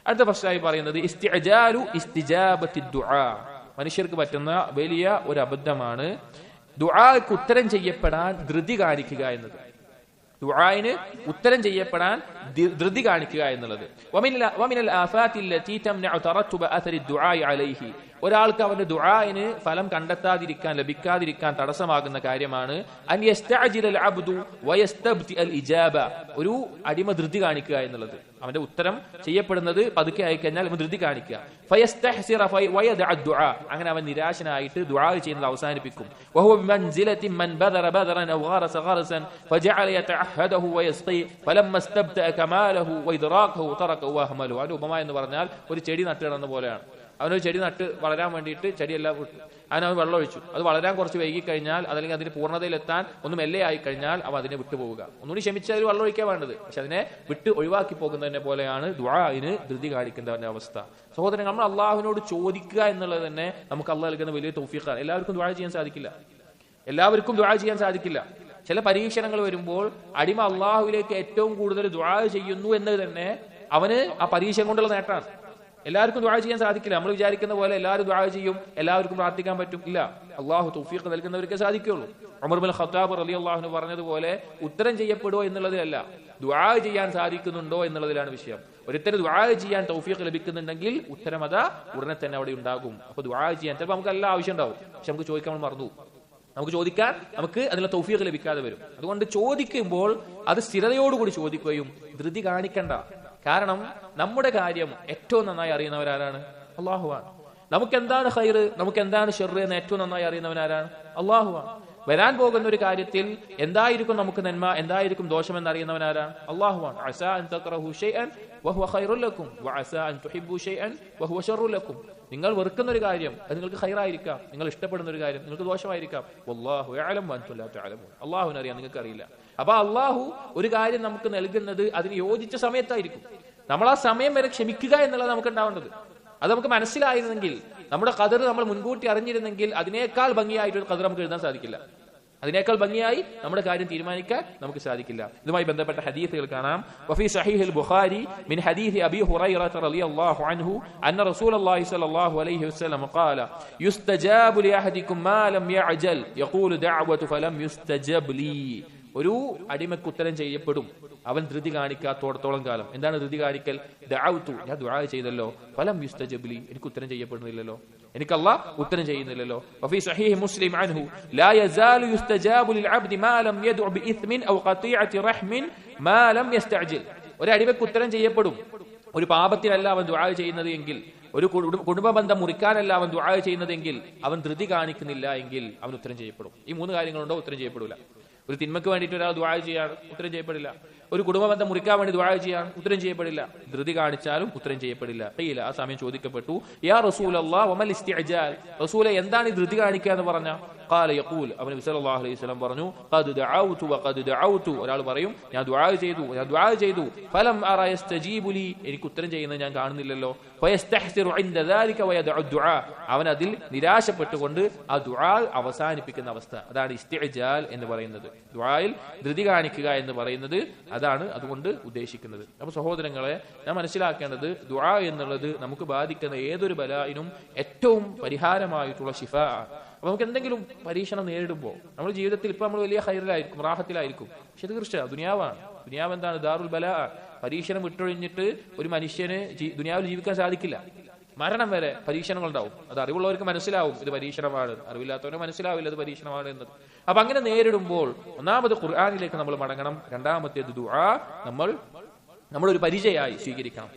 അടുത്ത ഫസ്റ്റായി പറയുന്നത് ഇസ്തിഅജാലു ഇസ്തിജാബത്തി ദുആ. മനുഷ്യർക്ക് പറ്റുന്ന വലിയ ഒരു അബദ്ധമാണ് ദുആക്ക് ഉത്തരം ചെയ്യപ്പെടാൻ ധൃതി കാണിക്കുക എന്നത്. ദുആയിന് ഉത്തരം ചെയ്യപ്പെടാൻ ധൃതി കാണിക്കുക എന്നുള്ളത്. വമിനൽ ആഫാത്തി അല്ലതി തംനഉ തറത്തുബ അഥരി ദുആഇ അലൈഹി. ഒരാൾക്ക് അവന്റെ ദുആയിന് ഫലം കണ്ടെത്താതിരിക്കാൻ, ലഭിക്കാതിരിക്കാൻ തടസ്സമാകുന്ന കാര്യമാണ് അൻ യസ്തഅജിലൽ അബ്ദു വയസ്തബ്തി അൽ ഇജാബ. ഒരു അടിമ ധൃതി കാണിക്കുക എന്നുള്ളത്. അവന്റെ ഉത്തരം ചെയ്യപ്പെടുന്നത് പതുക്കെ ആയിക്കഴിഞ്ഞാൽ അവൻ ധൃതി കാണിക്കുക. ഫയസ്തഹ്സിറ വയദഅ ദുആ. അങ്ങനെ അവൻ നിരാശനായിട്ട് ദുആ ചെയ്യുന്നത് അവസാനിപ്പിക്കും. വഹുവ ബിമൻസിലതി മൻ ബദറ ബദറൻ ഔ ഗറസ ഗറസൻ ഫജഅല യതഅഹദഹു വയസ്ഖി ഫലമ്മ ഇസ്തബ്തഅ കമാലഹു വഇദ്റാഖഹു തറക വഹമലു. അതിന്റെ ഉപമ എന്ന് പറഞ്ഞാൽ ഒരു ചെടി നട്ടിടുന്ന പോലെയാണ്. അവനൊരു ചെടി നട്ട് വളരാൻ വേണ്ടിയിട്ട് ചെടിയെല്ലാം വിട്ടു, അവൻ വെള്ളം ഒഴിച്ചു. അത് വളരാൻ കുറച്ച് വൈകിക്കഴിഞ്ഞാൽ, അതല്ലെങ്കിൽ അതിന് പൂർണ്ണതയിലെത്താൻ ഒന്ന് മെല്ലെ ആയിക്കഴിഞ്ഞാൽ അവ അതിനെ വിട്ടുപോവുക. ഒന്നുകൂടി ക്ഷമിച്ച് അതിൽ വെള്ളം ഒഴിക്കാൻ വേണ്ടത്, പക്ഷെ അതിനെ വിട്ട് ഒഴിവാക്കി പോകുന്നതിനെ പോലെയാണ് ദുആഇന് ധൃതി കാണിക്കുന്നവന്റെ അവസ്ഥ. സഹോദരൻ, നമ്മൾ അള്ളാഹുവിനോട് ചോദിക്കുക എന്നുള്ളത് തന്നെ നമുക്ക് അള്ളാഹ് നൽകുന്ന വലിയ തൗഫീഖാണ്. എല്ലാവർക്കും ദുആ ചെയ്യാൻ സാധിക്കില്ല, എല്ലാവർക്കും ദുആ ചെയ്യാൻ സാധിക്കില്ല. ചില പരീക്ഷണങ്ങൾ വരുമ്പോൾ അടിമ അള്ളാഹുവിലേക്ക് ഏറ്റവും കൂടുതൽ ദുആ ചെയ്യുന്നു എന്നത് തന്നെ അവന് ആ പരീക്ഷ കൊണ്ടുള്ള നേട്ടമാണ്. എല്ലാവർക്കും ദുആ ചെയ്യാൻ സാധിക്കില്ല. നമ്മൾ വിചാരിക്കുന്ന പോലെ എല്ലാവരും ദുആ ചെയ്യും, എല്ലാവർക്കും പ്രാർത്ഥിക്കാൻ പറ്റും, ഇല്ല. അള്ളാഹു തൗഫീഖ് നൽകുന്നവർക്കേ സാധിക്കുകയുള്ളൂ. ഉമർ ബിൻ ഖത്താബ് റളിയല്ലാഹു അൻഹു പറഞ്ഞതുപോലെ ഉത്തരം ചെയ്യപ്പെടുമോ എന്നുള്ളതിലല്ല, ദുആ ചെയ്യാൻ സാധിക്കുന്നുണ്ടോ എന്നുള്ളതിലാണ് വിഷയം. ഒരുത്തരം ദുആ ചെയ്യാൻ തൗഫീഖ് ലഭിക്കുന്നുണ്ടെങ്കിൽ ഉത്തരം അതാ ഉടനെ തന്നെ അവിടെ ഉണ്ടാകും. അപ്പൊ ദുആ ചെയ്യാൻ ചിലപ്പോൾ നമുക്ക് എല്ലാ ആവശ്യം ഉണ്ടാവും, പക്ഷെ നമുക്ക് ചോദിക്കാൻ നമ്മൾ മറന്നു. നമുക്ക് ചോദിക്കാൻ നമുക്ക് അതിനുള്ള തൗഫീഖ് ലഭിക്കാതെ വരും. അതുകൊണ്ട് ചോദിക്കുമ്പോൾ അത് സ്ഥിരതയോടുകൂടി ചോദിക്കുകയും ധൃതി കാണിക്കണ്ട. കാരണം നമ്മുടെ കാര്യം ഏറ്റവും നന്നായി അറിയുന്നവരാരാണ്? അള്ളാഹുവാണ്. നമുക്ക് എന്താണ് ഖൈറ്, നമുക്ക് എന്താണ് ശർറ് എന്ന് ഏറ്റവും നന്നായി അറിയുന്നവനാരാണ്? അള്ളാഹുവാണ്. വരാൻ പോകുന്ന ഒരു കാര്യത്തിൽ എന്തായിരിക്കും നമുക്ക് നന്മ, എന്തായിരിക്കും ദോഷം എന്നറിയുന്നവനാരാണ്? അള്ളാഹുവാണ്. അസാ അൻ തക്റഹു ശൈഅൻ വഹുവ ഖൈറുൽ ലക്കും വഅസാ അൻ തുഹിബ്ബു ശൈഅൻ വഹുവ ശർറുൽ ലക്കും. നിങ്ങൾ വെറുക്കുന്ന ഒരു കാര്യം അത് നിങ്ങൾക്ക് ഖൈറായിരിക്കാം, നിങ്ങൾ ഇഷ്ടപ്പെടുന്ന ഒരു കാര്യം നിങ്ങൾക്ക് ദോഷമായിരിക്കാം. വല്ലാഹു യഅലം വഅൻതും ലാ തഅലമൂൻ. അള്ളാഹുവിനെ അറിയാം, നിങ്ങൾക്ക് അറിയില്ല. അപ്പൊ അള്ളാഹു ഒരു കാര്യം നമുക്ക് നൽകുന്നത് അതിന് യോജിച്ച സമയത്തായിരിക്കും. നമ്മൾ ആ സമയം വരെ ക്ഷമിക്കുക എന്നുള്ളത് നമുക്ക് ഉണ്ടാവേണ്ടത്. അത് നമുക്ക് മനസ്സിലായിരുന്നെങ്കിൽ, നമ്മുടെ ഖദർ നമ്മൾ മുൻകൂട്ടി അറിഞ്ഞിരുന്നെങ്കിൽ അതിനേക്കാൾ ഭംഗിയായിട്ടൊരു ഖദർ നമുക്ക് എഴുതാൻ സാധിക്കില്ല. അതിനേക്കാൾ ഭംഗിയായി നമ്മുടെ കാര്യം തീരുമാനിക്കാൻ നമുക്ക് സാധിക്കില്ല. ഇതുമായി ബന്ധപ്പെട്ട ഹദീസുകൾ കാണാം. വഫീ സഹീഹുൽ ബുഖാരി മിൻ ഹദീസ് അബീ ഹുറൈറ റളിയല്ലാഹു അൻഹു അന്ന റസൂലുള്ളാഹി സ്വല്ലല്ലാഹു അലൈഹി വസല്ലം ഖാല യുസ്തജാബു ലിഅഹദികും മാ ലം യഅജൽ യഖൂലു ദഅവതു ഫലം യുസ്തജബ് ലീ. ഒരു അടിമക്ക് ഉത്തരം ചെയ്യപ്പെടും അവൻ ധൃതി കാണിക്കാത്തോടത്തോളം കാലം. എന്താണ് ധൃതി കാണിക്കൽ? ദഅവതു, ഞാൻ ദുആ ചെയ്തല്ലോ, ഫലം യുസ്തജബ് ലീ, എനിക്ക് ഉത്തരം ചെയ്യപ്പെടുന്നില്ലല്ലോ, എനിക്ക് അല്ലാഹ് ഉത്തരം ചെയ്യുന്നില്ലല്ലോ. വഫീ സഹീഹ് മുസ്ലിം അൻഹു ലാ യസാലു യുസ്തജാബു ലിൽ അബ്ദി മാ ലം യദ്ഉ ബിഇസ്മിൻ ഔ ഖതീഅതി റഹ്മിൻ മാ ലം യസ്തഅജിൽ. ഒരു അടിമക്ക് ഉത്തരം ചെയ്യപ്പെടും ഒരു പാപത്തിനല്ല അവൻ ദുആ ചെയ്യുന്നത് എങ്കിൽ, ഒരു കുടുംബ ബന്ധം മുറിക്കാനല്ല അവൻ ദുആ ചെയ്യുന്നതെങ്കിൽ, അവൻ ധൃതി കാണിക്കുന്നില്ല എങ്കിൽ അവൻ ഉത്തരം ചെയ്യപ്പെടും. ഈ മൂന്ന് കാര്യങ്ങളുണ്ടോ ഉത്തരം ചെയ്യപ്പെടില്ല. ഒരു തിന്മയ്ക്ക് വേണ്ടിയിട്ട് ഒരാൾ ദുആ ചെയ്യാണ്, ഉത്തരം ചെയ്യപ്പെടില്ല. ഒരു കുടുംബബന്ധം മുറിക്കാൻ വേണ്ടി ദുആ ചെയ്യാൻ ഉത്തരം ചെയ്യപ്പെടില്ല. ധൃതി കാണിച്ചാലും ഉത്തരം ചെയ്യപ്പെടില്ല. ഖീല, ആ സമയം ചോദിക്കപ്പെട്ടു, യാ റസൂലല്ലാഹ് വമൽ ഇസ്തിഅജാൽ, റസൂലേ എന്താണ് ഈ ധൃതി കാണിക്കുക എന്ന് പറഞ്ഞ? ഖാല യഖൂൽ, അവൻ നബി സല്ലല്ലാഹു അലൈഹി വസല്ലം പറഞ്ഞു, ഖദ് ദഅൗതു വഖദ് ദഅൗതു, ഒരാൾ പറയും ഞാൻ ദുആ ചെയ്തു ഫലം അറ യസ്തജീബു ലി, എനിക്ക് ഉത്തരം ചെയ്യുന്നത് ഞാൻ കാണുന്നില്ലല്ലോ. ഫയസ്തഹ്സിറു ഇൻദ ദാലിക വയദഉ ദുആ, അവൻ അതിൽ നിരാശപ്പെട്ടുകൊണ്ട് ആ ദുആ അവസാനിപ്പിക്കുന്ന അവസ്ഥ. അതാണ് ഇസ്തിഅജാൽ എന്ന് പറയുന്നത്. ദുആയിൽ ധൃതി കാണിക്കുക എന്ന് പറയുന്നത് അതാണ് അതുകൊണ്ട് ഉദ്ദേശിക്കുന്നത്. അപ്പൊ സഹോദരങ്ങളെ, ഞാൻ മനസ്സിലാക്കേണ്ടത് ദുആ എന്നുള്ളത് നമുക്ക് ബാധിക്കുന്ന ഏതൊരു ബലായിനും ഏറ്റവും പരിഹാരമായിട്ടുള്ള ശിഫാ. അപ്പൊ നമുക്ക് എന്തെങ്കിലും പരീക്ഷണം നേരിടുമ്പോൾ നമ്മുടെ ജീവിതത്തിൽ ഇപ്പൊ നമ്മൾ വലിയ ഖൈറിലായിരിക്കും, റാഹത്തിലായിരിക്കും, പക്ഷെ തീർച്ചയായും ദുനിയാവാണ്. ദുനിയാവ് എന്താണ്? ദാറുൽ ബലാ. പരീക്ഷണം വിട്ടൊഴിഞ്ഞിട്ട് ഒരു മനുഷ്യന് ദുനിയാവിൽ ജീവിക്കാൻ സാധിക്കില്ല. മരണം വരെ പരീക്ഷണങ്ങൾ ഉണ്ടാവും. അത് അറിവുള്ളവർക്ക് മനസ്സിലാവും ഇത് പരീക്ഷണമാണ്, അറിവില്ലാത്തവർക്ക് മനസ്സിലാവില്ല ഇത് പരീക്ഷണമാണ് എന്നത്. അപ്പൊ അങ്ങനെ നേരിടുമ്പോൾ ഒന്നാമത് ഖുർആനിലേക്ക് നമ്മൾ മടങ്ങണം. രണ്ടാമത്തേത് ദുആ നമ്മളൊരു പരിചയമായി സ്വീകരിക്കണം.